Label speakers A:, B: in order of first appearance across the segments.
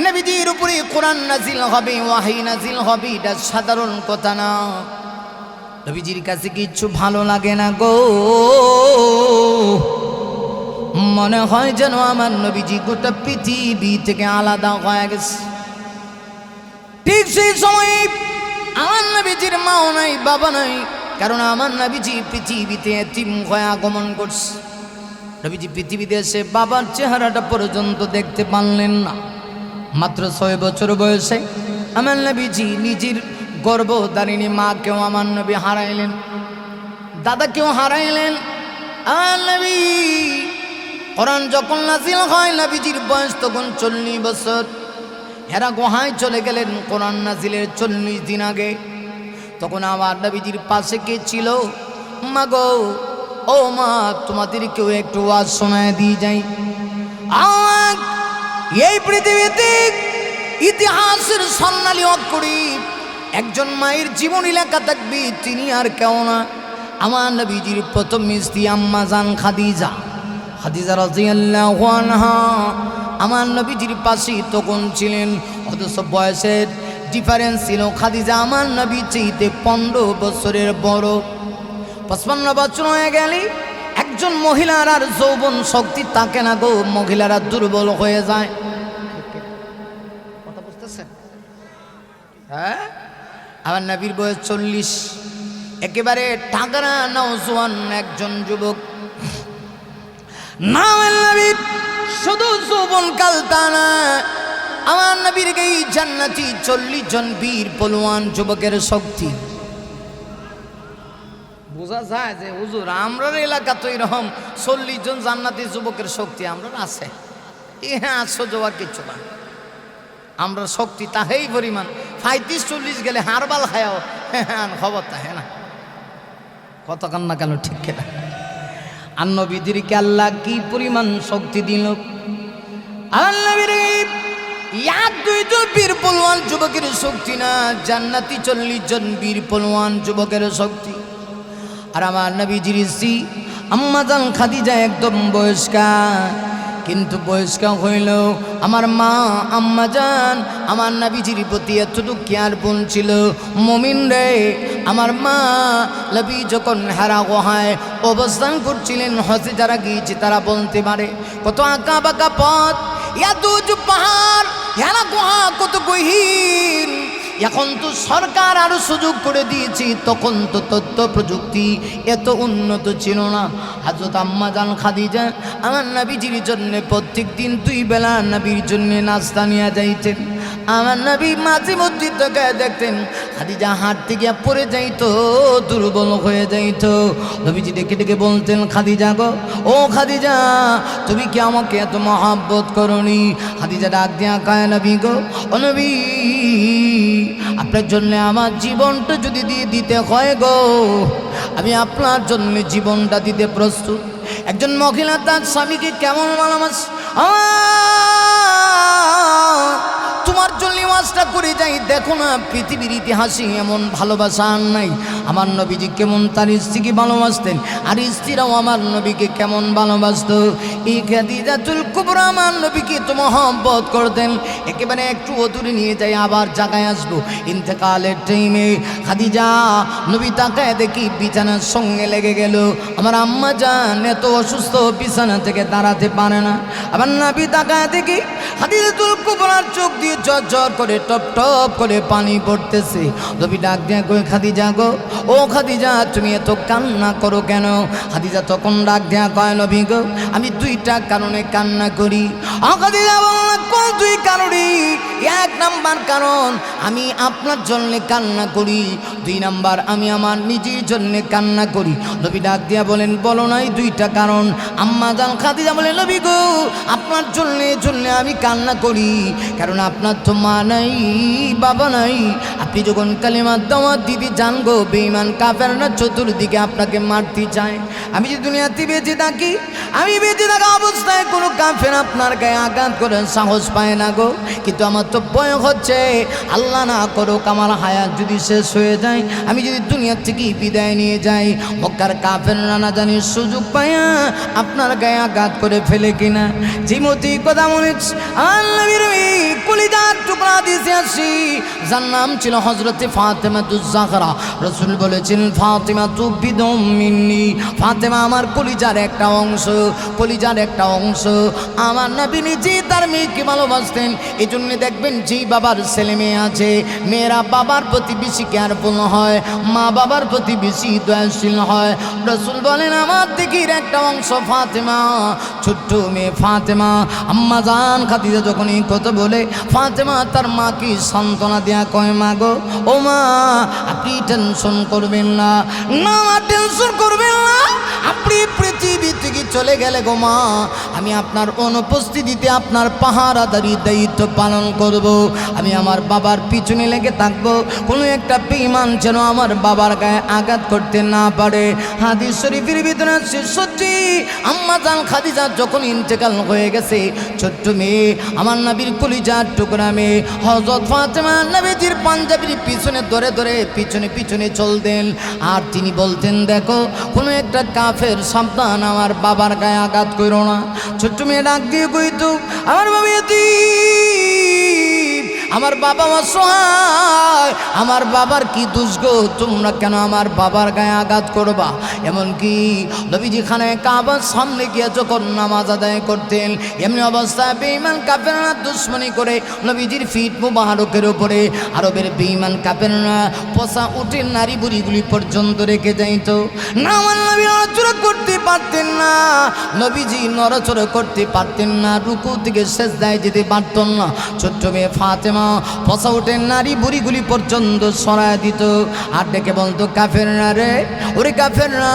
A: নবীজির উপরে কোরআন নাজিল হবে, ওয়াহী নাজিল হবে, এটা সাধারণ কথা না। নবীজির কাছে কিচ্ছু ভালো লাগে না গো, মনে হয় যেন আমার নবীজি গোটা পৃথিবী থেকে আলাদা হয়ে গেছে। ঠিক সেই সময় আমার নবীজির মাও নাই, বাবা নাই, কারণ আমার নবীজি পৃথিবীতে এতিম হয়ে আগমন করছে। নবীজি পৃথিবীতে এসে বাবার চেহারাটা পর্যন্ত দেখতে পারলেন না। মাত্র 6 বছর বয়সে আমার নবীজি নিজের গর্ভধারিণী মাকেও আমার নবী হারাইলেন, দাদাকেও হারাইলেন। আমার নবী কোরআন যখন নাজিল হয়, নবীজির বয়স তখন 40 বছর। হেরা গুহায় চলে গেলেন কোরআন নাজিলের 40 দিন আগে। তখন আমার নবীজির পাশে কে ছিল? মা গো, ও মা, তোমাদের কেউ একটু ওয়াজ শোনায় দিয়ে যাই। এই পৃথিবীতে ইতিহাসের স্বর্ণালী অক্ষরে একজন মায়ের জীবনী লেখা থাকবে, তিনি আর কেউ না, আমার নবীজির প্রথম স্ত্রী আম্মা জান খাদিজা। খাদিজা রাদিয়াল্লাহু আনহা আমার নবীজির পাশে তখন ছিলেন, অথচ বয়সের ডিফারেন্স ছিল। খাদিজা আমার নবী চাইতে 15 বছরের বড়। 55 বছর হয়ে গেলে একজন মহিলার আর যৌবন শক্তি থাকে না গো, মহিলারা দুর্বল হয়ে যায়। কথা বুঝতেছেন? হ্যাঁ, আমার নবীর বয়স 40, একেবারে টাগরা নওজোয়ান একজন যুবক। নাম নবীর শুধু যৌবন কাল তা না, আমার নবীর এই জান্নাতি 40 জন বীর পলোয়ান যুবকের শক্তি। বোঝা যায় যে হুজুর আমরার এলাকা তো এরকম 40 জন জান্নাতি যুবকের শক্তি আমরা আছে। হ্যাঁ, আশ্চর্য আর কিচ্ছু না, আমরা শক্তি তাহেই পরিমাণ 35-40 গেলে হারবাল খায়াও হ্যাঁ খবর তাহে না। কত কান্না কেন ঠিক কেনা। আর নবীদেরকে আল্লাহ কি পরিমাণ শক্তি দিল। আর নবীর 1-2 জন বীর পলোয়ান যুবকের শক্তি না, জান্নাতি 40 জন বীর পলোয়ান যুবকের শক্তি। আর আমার নবীজির স্ত্রী আম্মা জান খাদিজা একদম বয়স্কা, কিন্তু বয়স্কা হইল আমার মা আম্মা জান আমার নবীজির প্রতি এতটুকু কেয়ারফুল ছিল। মুমিন রে, আমার মা নবী যখন হেরা গুহায় অবস্থান করছিলেন, হজে যারা গিয়েছে তারা বলতে পারে কত আঁকা বাঁকা পথ, এত উঁচু পাহাড়, হেরা গুহা কত গহীন। এখন তো সরকার আরো সুযোগ করে দিয়েছি, তখন তো তথ্য প্রযুক্তি এত উন্নত ছিল না। হযরত আম্মা জান খাদিজা আমার নবীজির জন্য প্রত্যেক দিন 2 বেলা নবীর জন্য নাস্তা নিয়ে যাইতেন। আমার নবী মাঝে মধ্যে তোকে দেখতেন খাদিজা হাঁটতে গিয়ে পড়ে যাইতো, দুর্বল হয়ে যাইতো। নবীজি ডেকে ডেকে বলতেন, খাদিজা গো, ও খাদিজা, তুমি কি আমাকে এত মহব্বত করনি? খাদিজা ডাক দিয়া কয়, নবী গো, ও নবী, আপনার জন্য আমার জীবনটা যদি দিয়ে দিতে হয় গো, আমি আপনার জন্য জীবনটা দিতে প্রস্তুত। একজন মহিলা তার স্বামীকে কেমন ভালোবাসে, তোমার জন্য ওয়াজটা করে যাই। দেখো না, পৃথিবীর ইতিহাসে এমন ভালোবাসা আর নাই। আমার নবীজি কেমন তার স্ত্রীকে ভালোবাসতেন, আর স্ত্রীরাও আমার নবীকে কেমন ভালোবাসত। এই খাদিজাতুল কুবরা আমার নবীকে তো মহব্বত করতেন। একেবারে একটু অদূরে নিয়ে যাই, আবার জায়গায় আসবো। ইন্তেকালের টাইমে খাদিজা নবী তাকায় দেখি বিছানার সঙ্গে লেগে গেল। আমার আম্মা জান এত অসুস্থ, বিছানা থেকে দাঁড়াতে পারে না। আমার নবী তাকায় দেখি খাদিজাতুল কুবরার চোখ দিয়ে ঝর ঝর করে টপ টপ করে পানি পড়তেছে। নবী ডাক দিয়ে কই, খাদিজা গো, ও খাদিজা, তুমি এত কান্না করো কেন? খাদিজা তখন ডাক দেয়া কয়, নবী গো, আমি 2টা কারণে কান্না করি। খাদিজা বললেন, কোন 2 কারণে? 1 নাম্বার কারণ আমি আপনার জন্য কান্না করি, 2 নাম্বার আমি আমার নিজের জন্য কান্না করি। নবী ডাক দিয়া বলেন, বলো নাই 2টা কারণ? আম্মা জান খাদিজা বলেন, নবী গো, আপনার জন্য আমি কান্না করি, কারণ আপনার তো মা নাই, বাবা নাই। আপনি যখন কালিমার দাওয়াত দিতে যান গো, বেঈমান কাফেররা চতুর্দিকে আপনাকে মারতে চায়। আমি যে দুনিয়াতে বেঁচে থাকি, আমি বেঁচে থাকা অবস্থায় কোনো কাফের আপনার গায়ে আঘাত করার সাহস পায় না গো। কিন্তু আমার এত ভয় হচ্ছে, আল্লাহ না করুক আমার হায়াত যদি শেষ হয়ে যায়, আমি যদি দুনিয়া থেকে বিদায় নিয়ে যাই, মক্কার কাফেররা না জানি সুযোগ পায়া আপনার গায়ে আঘাত করে ফেলে কিনা। জিমতি কথা মনে নবীর কলিজার টুকরা দিয়েছে আসি, যার নাম ছিল হযরতে ফাতেমাতুজ জাহরা। রাসূল বলেছেন ফাতেমা তু বিদুম মিন্নি, ফাতেমা আমার কলিজার একটা অংশ, কলিজার একটা অংশ। আমার নবী নিজে তার মেয়েকে ভালোবাসতেন। এই জন্য দেখবেন যেই বাবার ছেলে মেয়ে আছে, মেয়েরা বাবার প্রতি বেশি কেয়ারফুল হয়, মা বাবার প্রতি বেশি দয়াশীল হয়। রাসূল বলেন আমার দিকের একটা অংশ ফাতেমা, ছোট্ট মেয়ে ফাতেমা। আম্মা জান খাদিজা যখন এই কথা বলে, ফাতেমা তার মাকে সান্ত্বনা দেয়া কয়, মা গো, ও মা আপনি টেনশন করবেন না, না টেনশন করবেন না, আপনি পৃথিবী থেকে চলে গেলে গো মা, আমি আপনার অনুপস্থিতিতে আপনার পাহারাদারি দায়িত্ব পালন করব। আমি আমার বাবার পিছনে লেগে থাকবো, কোনো একটা বেঈমান যেন আমার বাবার গায়ে আঘাত করতে না পারে। হাদিস শরীফের ভিতরে আছে সত্যি আম্মা জান খাদিজা যখন ইন্তেকাল হয়ে গেছে, ছোট্ট মেয়ে আমার নবীর কলিজার টুকরা মেয়ে হযরত ফাতেমা নবীজির পাঞ্জাবির পিছনে ধরে ধরে পিছনে পিছনে চলতেন। আর তিনি বলতেন, দেখো কোনো একটা কাফের সাবধান, আমার বাবার গায়ে আঘাত করো না। ছোট্ট মেয়ে ডাক দিয়ে কইতো, আমার বাবা এতিম, আমার বাবা অসহায়, আমার বাবার কি দোষ গো, তোমরা কেন আমার বাবার গায়ে আঘাত করবা? এমনকি নবীজি খানায় কাবার সামনে গিয়ে যখন নামাজ আদায় করতেন, এমনি অবস্থায় বেঈমান কাফেররা দুশমনি করে নবীজির ফিট মুবারকের উপরে আরবের বেঈমান কাফেররা পোষা উটের নারী বুড়িগুলি পর্যন্ত রেখে যাইত। না আমার নবী নড়াচড়া করতে পারতেন না, নবীজি নড়াচড়া করতে পারতেন না, রুকু থেকে সেজদায় যেতে পারতেন না। ছোট্ট মেয়ে ফাতেমা পোষা উটের নারী বুড়িগুলি পর্যন্ত সরায় দিত আর ডেকে বলতো, কাফেররা রে, ওরে কাফেররা,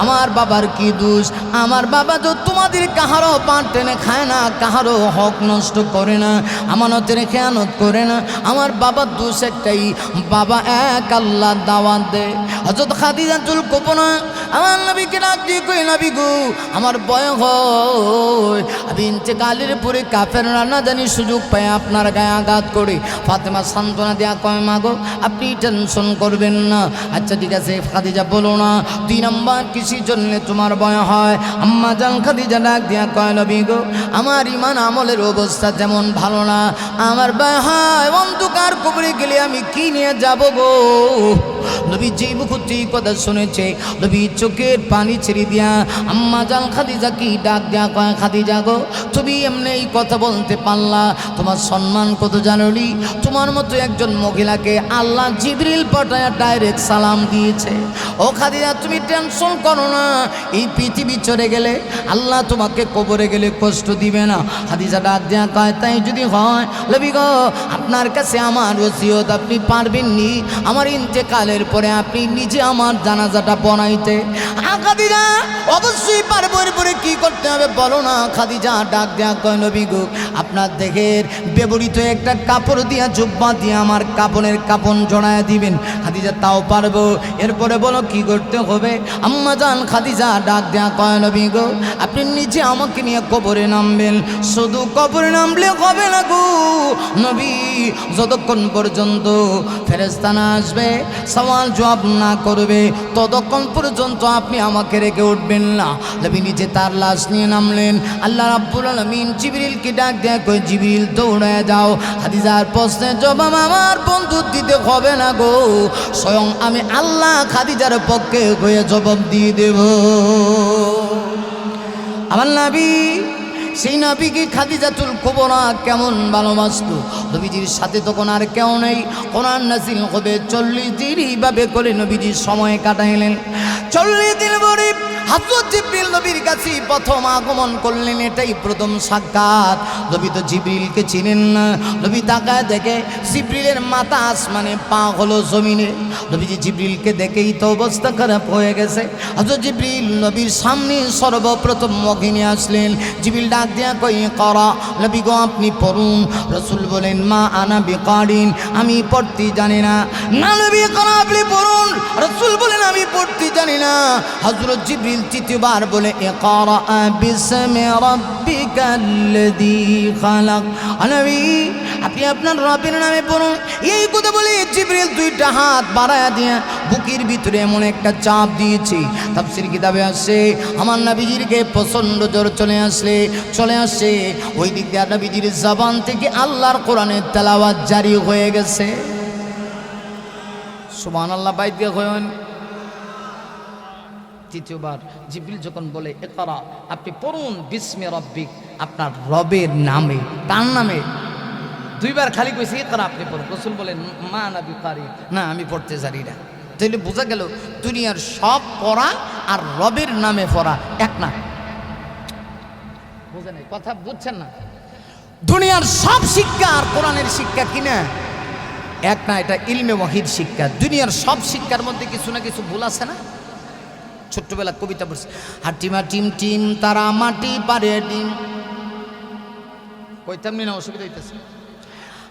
A: আমার বাবার কি দোষ? আমার বাবা তো তোমাদের কাহারও পা টেনে খায় না, কাহারও হক নষ্ট করে না, আমানতের খেয়ানত করে না। আমার বাবার দোষ একটাই, বাবা এক আল্লাহ দাওয়াত দেয়। হযরত খাদিজাতুল কুবরা আমার নবীকে ডাক দিয়ে কই, নবী গো, আমার ভয় হয় আমি ইন্তেকালের পরে কাফেররা না জানি সুযোগ পায় আপনার গায়ে আঘাত করে। ফাতেমা সান্ত্বনা দেয়া কয়, মা গো আপনি টেনশন করবেন না। আচ্ছা ঠিক আছে খাদিজা বলো না 2 নম্বর কিসের জন্য তোমার ভয় হয়? আম্মা জান খাদিজা ডাক দিয়া কয়, নবী গো, আমার ইমান আমলের অবস্থা তেমন ভালো না, আমার ভয় হয় অন্ধকার কবরে গেলে আমি কি নিয়ে যাব গো। নবী যেই মুহূর্তে কথা শুনেছে, নবী চোখের পানি ছেড়ে দিয়া আম্মা জান খাদিজা কি ডাক দেয়া কয়, খাদিজা গো, তুমি এমনি এই কথা বলতে পারলা? তোমার সম্মান কত জানোনি? তোমার মতো একজন মহিলাকে আল্লাহ জিবরিল পাঠায় ডাইরেক্ট সালাম দিয়েছে। ও খাদিজা তুমি টেনশন করো না, এই পৃথিবী চলে গেলে আল্লাহ তোমাকে কবরে গেলে কষ্ট দিবে না। খাদিজা ডাক দেয়া কয়, তাই যদি হয় নবী গো, আপনার কাছে আমার ওসিয়ত আপনি পারবেননি আমার ইন্তেকালের পরে আপনি নিজে আমার জানাজাটা পড়াইতে? খাদিজা অবশ্যই পারবো, এরপরে কি করতে হবে বলো না। খাদিজা ডাক দেয়া কয়, নবী গো, আপনার দেহের ব্যবহৃত একটা কাপড় দিয়া জুব্বা দিয়ে আমার কাপনের কাপন জড়ায় দিবেন। খাদিজা তাও পারবো, এরপরে বলো কি করতে হবে? আম্মা জান খাদিজা ডাক দেয়া কয়, নবী গো, আপনি নিজে আমাকে নিয়ে কবরে নামবেন। শুধু কবরে নামলে হবে না গো নবী, যতক্ষণ পর্যন্ত ফেরেশতা না আসবে, সওয়াল জবাব না করবে, ততক্ষণ পর্যন্ত আপনি আমাকে রেখে উঠবেন না। নবী নিজে তার লাশ নিয়ে নামলেন। আল্লাহ রাব্বুল আলামিন জিবরিলকে ডাক দেয়া কয়, জিবরিল দৌড়ায় যাও, খাদিজার প্রশ্নের জবাব আমার বন্ধু দিতে হবে না গো, স্বয়ং আমি আল্লাহ খাদিজার পক্ষে হয়ে জবাব দিয়ে দেব। আমার নবী, সেই নবীকে খাদিজাতুল কুবরা কেমন ভালোবাসতো। নবীজির সাথে তখন আর কেউ নেই, কোরআন নাযিল হবে 40 দিন এইভাবে করে নবীজির সময় কাটাইলেন। 40 দিন পরে হযরত জিবরিল নবীর কাছে প্রথম আগমন করলেন, এটাই প্রথম সাক্ষাৎ। নবী তো জিবরিলকে চিনেন না, নবী তাকায় দেখে জিবরিলের মাথা আসমানে, পা হলো জমিনে। নবীজি জিবরিলকে দেখেই তো অবস্থা খারাপ হয়ে গেছে। হযরত জিবরিল নবীর সামনে সর্বপ্রথম মগিনে আসলেন। জিবরিল ডাক দিয়া কই, করা, নবী গো আপনি পড়ুন। রাসূল বলেন, মা আনা বিকারিন, আমি পড়তে জানি না। না নবী করা, আপনি পড়ুন। রাসূল বলেন, আমি পড়তে জানি না। হযরত জিবরিল তৃতীয়বার বলে, ইকরা বিসমি রাব্বিকাল্লাযী খালাক। নবী আপনি আপনার রবের নামে পড়ুন। এই কথা বলে জিবরিল দুইটা হাত বাড়ায়া দিয়ে বুকের ভিতরে এমন একটা চাপ দিয়েছে, তাফসীর কিতাবে আসছে আমার নবীজির গায়ে প্রচণ্ড জ্বর চলে আসছে। ওই দিক দিয়ে নবীজির জবান থেকে আল্লাহর কোরআনের তেলাওয়াত জারি হয়ে গেছে। সুবহানাল্লাহ। বাইত দিয়ে হয়েন। তৃতীয়বার জিবরিল যখন বলে ইকরা, আপনি পড়ুন বিস্মি রব্বিক, আপনার রবের নামে। তার নামে দুইবার খালি কইছে ইকরা, আপনি পড়ুন। রাসূল বলেন মা নবী কারি, না আমি পড়তে জানি না। তাহলে বোঝা গেল দুনিয়ার সব পড়া আর রবের নামে পড়া এক না। বুঝেন নাই কথা, বুঝছেন না? দুনিয়ার সব শিক্ষা আর কোরআনের শিক্ষা কিনা এক না। এটা ইলমে ওয়াহির শিক্ষা। দুনিয়ার সব শিক্ষার মধ্যে কিছু না কিছু ভুল আছে না। ছোট্টবেলা কবিতা পড়ছে, হাটিমা টিম টিম তারা মাটি পারে ডিম। কইতাম না, অসুবিধা হইতেছে।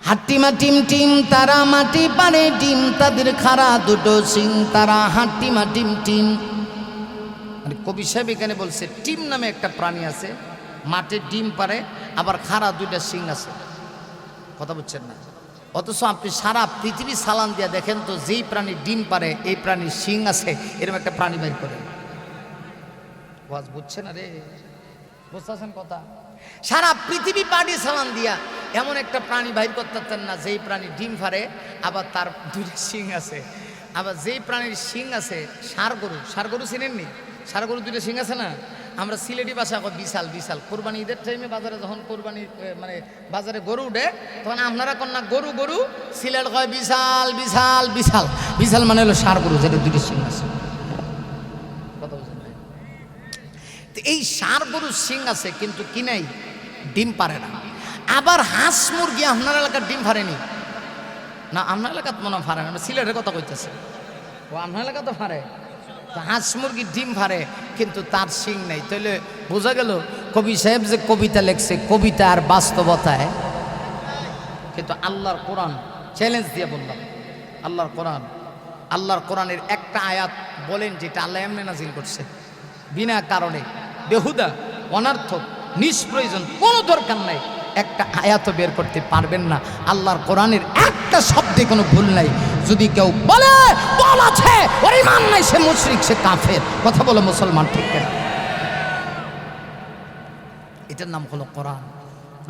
A: হাটিমা টিম টিম তারা মাটি পারে ডিম, তাদের খাড়া দুটো সিং তারা হাটিমা টিম টিম। মানে কবি সাহেব এখানে বলছে টিম নামে একটা প্রাণী আছে, মাটির ডিম পারে, আবার খাড়া দুইটা সিং আছে। কথা বুঝছেন না? অথচ আপনি সারা পৃথিবী সালান দিয়া দেখেন তো, যেই প্রাণী ডিম পারে এই প্রাণীর শিং আছে, এরকম একটা প্রাণী বের করে। বুঝছেন? আরে বুঝতেছেন কথা? সারা পৃথিবী পাড়ি সালান দিয়া এমন একটা প্রাণী বাইর করতেন না যেই প্রাণী ডিম পারে, আবার তার দুইটা শিং আছে। আবার যেই প্রাণীর শিং আছে, ষাঁড় গরু চিনেননি? ষাঁড় গরু দুইটা শিং আছে না? আমরা সিলেটি ভাষা বিশাল বিশাল। কোরবানি ঈদের টাইমে বাজারে যখন কোরবানি মানে বাজারে গরু উঠে, তখন আপনারা কন্যা গরু গরু, সিলেট কয় বিশাল বিশাল বিশাল। বিশাল মানে হলো ষাঁড় গরু, যেটা দুইটা শিং আছে। কথা বুঝেন? এই ষাঁড় গরুর শিং আছে কিন্তু কি নাই, ডিম পারে না। আবার হাঁস মুরগি আপনার এলাকার ডিম পারেনি না? আপনার এলাকাত মনে পারে না, সিলেটের কথা কইতেছে। ও আপনার এলাকা তো পারে। হাঁস মুরগি ডিম পারে কিন্তু তার শিং নেই। তাহলে বোঝা গেল কবি সাহেব যে কবিতা লেখছে, কবিতা আর বাস্তবতায়। কিন্তু আল্লাহর কোরআন চ্যালেঞ্জ দিয়ে বললাম, আল্লাহর কোরআনের একটা আয়াত বলেন যেটা আল্লাহ এমনি নাজিল করছে, বিনা কারণে, বেহুদা, অনার্থক, নিষ্প্রয়োজন, কোনো দরকার নাই, একটা আয়াত বের করতে পারবেন না। আল্লাহর কোরআনের একটা শব্দে কোনো ভুল নাই। যদি কেউ বলে বল আছে, ওর ঈমান নাই, সে মুশরিক, সে কাফের। কথা বলো মুসলমান, ঠিক কিনা? এটার নাম হলো কোরআন।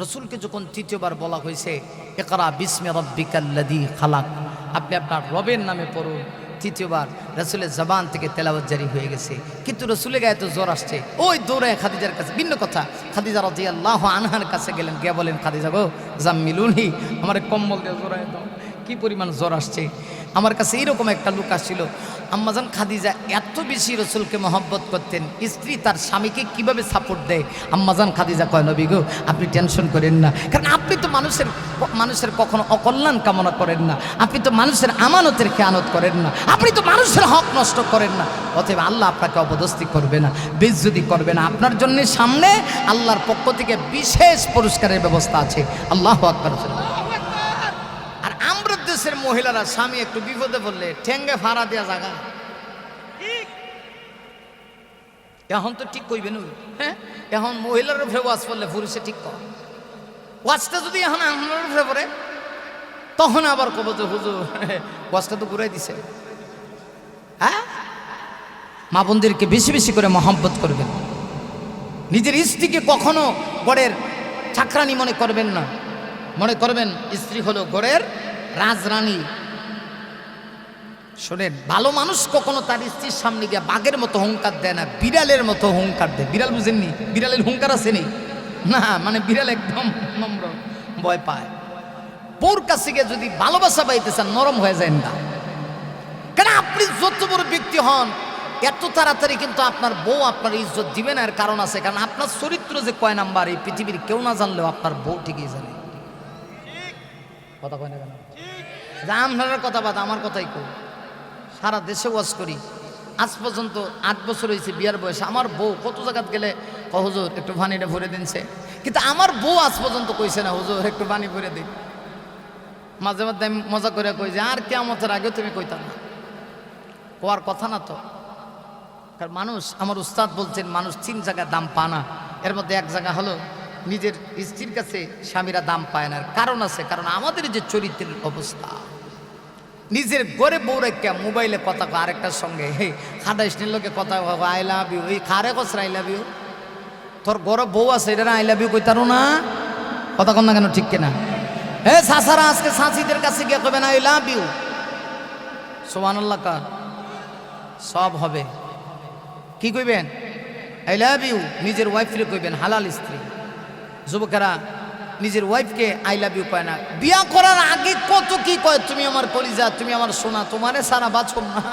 A: রসুলকে যখন তৃতীয়বার বলা হয়েছে ইকরা বিস্মি রাব্বিকাল্লাযী খালাক, আপনি আপনার রবের নামে পড়ুন, তৃতীয়বার রসুলের জবান থেকে তেলাওয়াত জারি হয়ে গেছে। কিন্তু রসুলের গায়ে তো জ্বর আসছে, ওই দৌড়ায় খাদিজার কাছে। ভিন্ন কথা, খাদিজা রাদিয়াল্লাহু আনহার কাছে গেলেন, গিয়ে বলেন খাদিজা গো জাম্মিলুনি, আমার কম্বল দিয়ে জোড়ায় দাও, কি পরিমাণ জ্বর আসছে। আমার কাছে এইরকম একটা লোক আসছিল। আম্মাজান খাদিজা এত বেশি রসুলকে মহব্বত করতেন, স্ত্রী তার স্বামীকে কিভাবে সাপোর্ট দেয়। আম্মাজান খাদিজা কয় নবী গো আপনি টেনশন করেন না, কারণ আপনি তো মানুষের কখনো অকল্যাণ কামনা করেন না, আপনি তো মানুষের আমানতের খেয়ানত করেন না, আপনি তো মানুষের হক নষ্ট করেন না, অতএব আল্লাহ আপনাকে অপদস্থি করবে না, বেইজ্জতি করবে না। আপনার জন্য সামনে আল্লাহর পক্ষ থেকে বিশেষ পুরস্কারের ব্যবস্থা আছে। আল্লাহু আকবার। আর আমরা দেশের মহিলারা স্বামী একটু বিপদে পড়লে ঠেঙ্গে ফাড়া দেওয়া জায়গা, এখন তো ঠিক কইবেন। হ্যাঁ, এখন মহিলার উপরে ওয়াজ করলে পুরুষে ঠিক কর। ওয়াজটা যদি এখন আপনার উপরে পড়ে, তখন আবার কব যে হুজুর ওয়াজটা তো ঘুরাই দিছে। হ্যাঁ, মা বোনদেরকে বেশি বেশি করে মহব্বত করবেন। নিজের স্ত্রীকে কখনো গড়ের চাকরানি মনে করবেন না, মনে করবেন স্ত্রী হলো গড়ের রাজরানী। শোনেন, ভালো মানুষ কখনো তার স্ত্রীর সামনে গিয়ে বাঘের মতো হুঙ্কার দেয় না, বিড়ালের মতো হুঙ্কার দেয়। বিড়াল বুঝেননি? বিড়ালের হুঙ্কার আছে নি না, মানে বিড়াল একদম নম্র, ভয় পায়। বউর কাছে গিয়ে যদি ভালোবাসা পাইতে চান, নরম হয়ে যায় না। কারণ আপনি যত বড় ব্যক্তি হন, এত তাড়াতাড়ি কিন্তু আপনার বউ আপনার ইজ্জত দিবে না। এর কারণ আছে, কারণ আপনার চরিত্র যে কয় নাম্বার এই পৃথিবীর কেউ না জানলেও আপনার বউ ঠিকই জানে। কথা কয় না কেন? আপনার কথা বাদ, আমার কথাই কই। সারা দেশে ওয়াজ করি, আজ পর্যন্ত 8 বছর হয়েছে বিয়ার বয়সে। আমার বউ কত জায়গাত গেলে হুজুর একটু পানিটা ভরে দিনছে, কিন্তু আমার বউ আজ পর্যন্ত কইছে না হুজুর একটু পানি ভরে দিন। মাঝে মাঝে আমি মজা করে কই যে আর কিয়ামতের আগে তুমি কইতাম না, কোয়ার কথা না তো। কারণ মানুষ, আমার উস্তাদ বলছেন মানুষ 3 জায়গায় দাম পা না। এর মধ্যে এক জায়গা হলো নিজের স্ত্রীর কাছে স্বামীরা দাম পায় না, কারণ আছে, কারণ আমাদের যে চরিত্রের অবস্থা, নিজের ঘরে বউ রেখে মোবাইলে কথা কয় আরেকটার সঙ্গে, হে খাটাইস লোকে কথা আই লাভ ইউ, এই খারে কসরা আই লাভ ইউ, তোর ঘরে বউ আছে এটা আই লাভ ইউ কইতারো না, কথা কন না কেন, ঠিক কিনা? হে সাসারা আজকে সাঁচিদের কাছে গিয়ে কবেন আই লাভ ইউ, সুবহানাল্লাহ কা সব হবে। কি কইবেন? আই লাভ ইউ নিজের ওয়াইফরে কইবেন, হালাল স্ত্রী। যুবকেরা নিজের ওয়াইফকে আই লাভ ইউ কয় না, বিয়া করার আগে কত কি কয়, তুমি আমার কলিজা, তুমি আমার সোনা, তোমারে সারা বাছম না,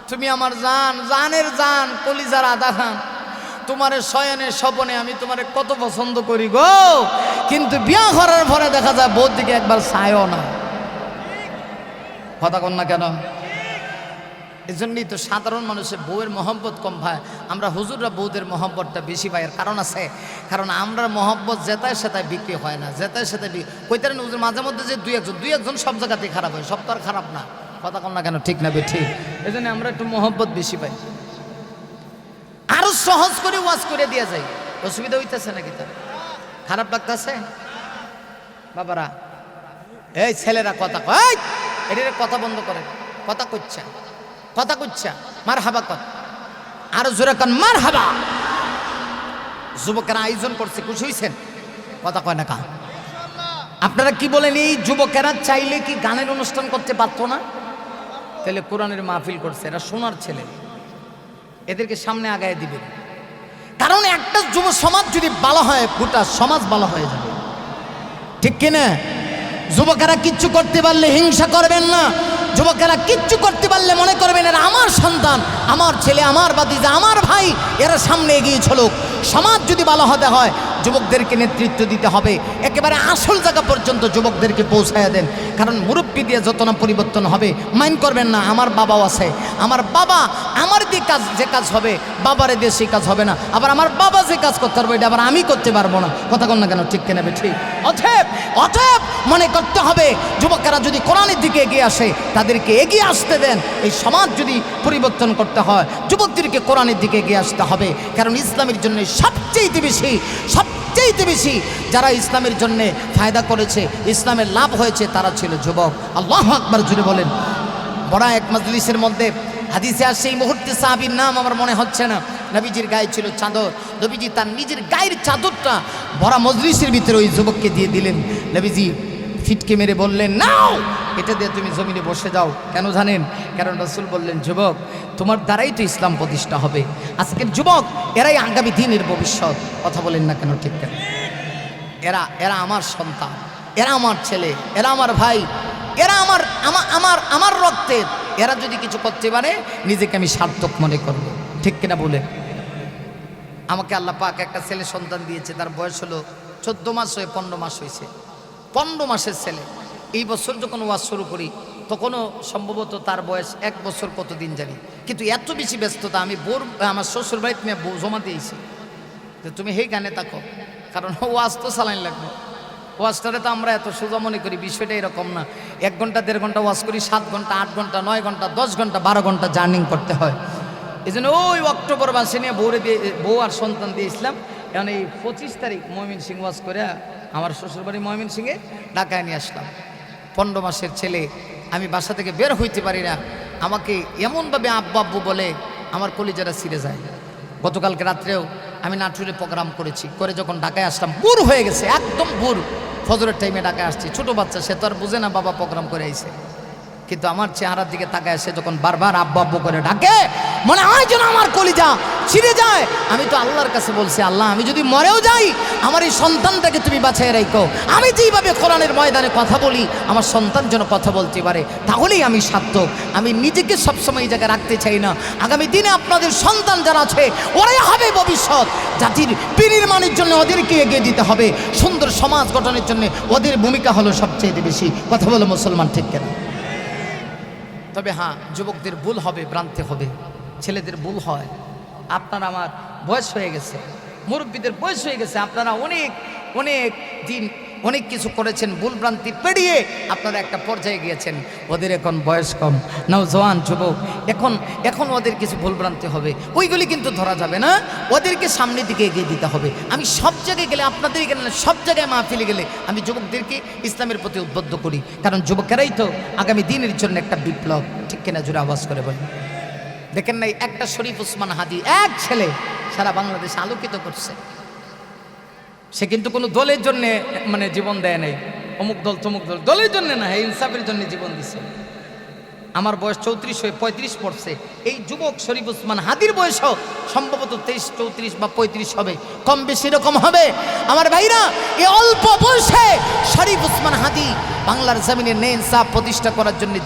A: তুমি আমার জান, জানের জান, কলিজার আধা খান, তোমারে শয়নে স্বপনে আমি তোমারে কত পছন্দ করি গো, কিন্তু বিয়া করার পরে দেখা যায় বউর দিকে একবার চায়ও না, কথা কন না কেন? এজন্যই তো সাধারণ মানুষের বউয়ের মহব্বত কম পায়, আমরা হুজুররা বউদের মহব্বতটা বেশি পাই। এর কারণ আছে, কারণ আমরা মহব্বত যেটায় সেটাই বিক্রি হয় না, যেটায় সেটাই কইতারেন হুজুর মাঝে মধ্যে যে দুই একজন সব জায়গাতেই খারাপ হয়, সব তো আর খারাপ না, কথা কন না কেন, ঠিক না ঠিক? এই জন্য আমরা একটু মহব্বত বেশি পাই, আরো সহজ করে ওয়াজ করে দিয়ে যাই। অসুবিধা হইতেছে নাকি? তার খারাপ লাগতেছে? বাবারা এই ছেলেরা কথা কয়, এটার কথা বন্ধ করে, কথা কইছে, কথা কইছে, মার হাবা কর, আরো জোরে কন মার হাবা। যুবকেরা আয়োজন করছে, খুশি হয়েছেন? কথা কয় না কা? আপনারা কি বলেন, এই যুবকেরা চাইলে কি গানের অনুষ্ঠান করতে পারতো না? তাহলে কোরআনের মাহফিল করছে, এরা সোনার ছেলে, এদেরকে সামনে আগায় দিবে, কারণ একটা যুব সমাজ যদি ভালো হয় গোটা সমাজ ভালো হয়ে যাবে, ঠিক কিনা? যুবকেরা কিচ্ছু করতে পারলে হিংসা করবেন না, যুবকেরা কিচ্ছু করতে পারলে মনে করবেন এরা আমার সন্তান, আমার ছেলে, আমার ভাতিজা, আমার ভাই, এরা সামনে এগিয়ে চলুক। সমাজ যদি ভালো হতে হয় যুবকদেরকে নেতৃত্ব দিতে হবে, একেবারে আসল জায়গা পর্যন্ত যুবকদেরকে পৌঁছায় দেন, কারণ মুরব্বী দিয়ে যত না পরিবর্তন হবে। মাইন্ড করবেন না, আমার বাবাও আছে, আমার বাবা আমার দিয়ে কাজ, যে কাজ হবে বাবারে দিয়ে সেই কাজ হবে না, আবার আমার বাবা যে কাজ করতে পারবো এটা আবার আমি করতে পারবো না, কথা কন না কেন, ঠিক কেনা ঠিক? অতএব মনে করতে হবে যুবকেরা যদি কোরআনের দিকে এগিয়ে আসে তাদেরকে এগিয়ে আসতে দেন। এই সমাজ যদি পরিবর্তন করতে হয় যুবকদেরকে কোরআনের দিকে এগিয়ে আসতে হবে, কারণ ইসলামের জন্য সবচেয়ে বেশি যারা ইসলামের জন্য ফায়দা করেছে, ইসলামের লাভ হয়েছে, তারা ছিল যুবক। আল্লাহু আকবার জুড়ে বলেন। বড় এক মজলিসের মধ্যে হাদিসে আসে, এই মুহূর্তে সাহাবীর নাম আমার মনে হচ্ছে না, নবীজির গায়ে ছিল চাদর, নবীজি তার নিজের গায়ের চাদরটা বড় মজলিসের ভিতরে ওই যুবককে দিয়ে দিলেন। নবীজি ফিটকে মেরে বললেন, নাও এটা দিয়ে তুমি জমিনে বসে যাও। কেন জানেন? কারণ রাসূল বললেন, যুবক তোমার দ্বারাই তো ইসলাম প্রতিষ্ঠা হবে, আজকের যুবক এরাই আগামী দিনের ভবিষ্যৎ, কথা বলেন না কেন, ঠিক কেন? এরা আমার সন্তান, এরা আমার ছেলে, এরা আমার ভাই, এরা আমার রক্তের, এরা যদি কিছু করতে পারে নিজেকে আমি সার্থক মনে করব, ঠিক কিনা বলে? আমাকে আল্লাহ পাক একটা ছেলে সন্তান দিয়েছে, তার বয়স হলো 14 মাস হয়ে 15 মাস হয়েছে, 15 মাসের ছেলে। এই বছর যখন ওয়াজ শুরু করি তখনও সম্ভবত তার বয়স 1 বছর কতদিন জানি, কিন্তু এত বেশি ব্যস্ততা, আমি আমার শ্বশুর বাড়িতে নিয়ে বউ জমা দিয়েছি যে তুমি হেই গানে থাকো, কারণ ওয়াজ তো চালাইন লাগবে। ওয়াজটারে তো আমরা এত সোজা মনে করি, বিষয়টা এরকম না। 1 ঘন্টা 1.5 ঘন্টা ওয়াজ করি, 7 ঘন্টা 8 ঘন্টা 9 ঘন্টা 10 ঘন্টা 12 ঘন্টা জার্নিং করতে হয়। এই জন্য ওই অক্টোবর মাসে নিয়ে বউ আর সন্তান দিয়েছিলাম। এখন এই 25 তারিখ ময়মনসিংহ ওয়াজ করে আমার শ্বশুরবাড়ি ময়মনসিংহে ঢাকায় নিয়ে আসলাম। 15 মাসের ছেলে, আমি বাসা থেকে বের হইতে পারি না, আমাকে এমনভাবে আব্বু আব্বু বলে আমার কলিজাটা ছিঁড়ে যায়। গতকালকে রাত্রেও আমি নাটোরে প্রোগ্রাম করেছি, করে যখন ঢাকায় আসলাম বুর হয়ে গেছে, একদম বুর। ফজরের টাইমে ঢাকায় আসছি, ছোটো বাচ্চা, সে তো আর বুঝে না বাবা প্রোগ্রাম করে আইছে, কিন্তু আমার চেহারার দিকে তাকায় সে যখন বারবার আব্বু আব্বু করে ডাকে, মনে হয় যেন আমার কলিজা ছিঁড়ে যায়। আমি তো আল্লাহর কাছে বলছি, আল্লাহ আমি যদি মরেও যাই আমার এই সন্তানটাকে তুমি বাঁচিয়ে রাখো, আমি যেইভাবে কোরআনের ময়দানে কথা বলি আমার সন্তান যেন কথা বলতে পারে, তাহলেই আমি সার্থক। আমি নিজেকে সবসময় এই জায়গায় রাখতে চাই না। আগামী দিনে আপনাদের সন্তান যারা আছে ওরাই হবে ভবিষ্যৎ, জাতির বিনির্মাণের জন্য ওদেরকে এগিয়ে দিতে হবে, সুন্দর সমাজ গঠনের জন্য ওদের ভূমিকা হলো সবচেয়ে বেশি, কথা বলো মুসলমান, ঠিক কেন? তবে হ্যাঁ, যুবকদের ভুল হবে, ভ্রান্তি হবে, ছেলেদের ভুল হয়। আপনারা, আমার বয়স হয়ে গেছে, মুরব্বীদের বয়স হয়ে গেছে, আপনারা অনেক দিন অনেক কিছু করেছেন, ভুলভ্রান্তি পেরিয়ে আপনারা একটা পর্যায়ে গিয়েছেন। ওদের এখন বয়স কম, নওজোয়ান যুবক, এখন ওদের কিছু ভুলভ্রান্তি হবে, ওইগুলি কিন্তু ধরা যাবে না, ওদেরকে সামনের দিকে এগিয়ে দিতে হবে। আমি সব জায়গায় গেলে, আপনাদের এখানে সব জায়গায় মাহফিলে গেলে আমি যুবকদেরকে ইসলামের প্রতি উদ্বুদ্ধ করি, কারণ যুবকেরাই তো আগামী দিনের জন্য একটা বিপ্লব। ঠিক কিনা? জোরে আওয়াজ করে বলেন। দেখেন নাই, একটা শরীফ ওসমান হাদি, এক ছেলে সারা বাংলাদেশ আলোকিত করছে। সে কিন্তু কোনো দলের জন্য মানে জীবন দেয় নাই, অমুক দল তমুক দল, দলের জন্য না, ইনসাফের জন্য জীবন দিছে। আমার বয়স 34 হয়ে 35 পড়ছে, এই যুবক শরীফ ওসমান হাদির বয়সও সম্ভবত 23, 34 বা 35 হবে, কম বেশি এরকম হবে। আমার ভাইরা, এই অল্প বয়সে শরীফ ওসমান হাদি বাংলার জমিনে ন্যায় ইনসাফ প্রতিষ্ঠা করার জন্য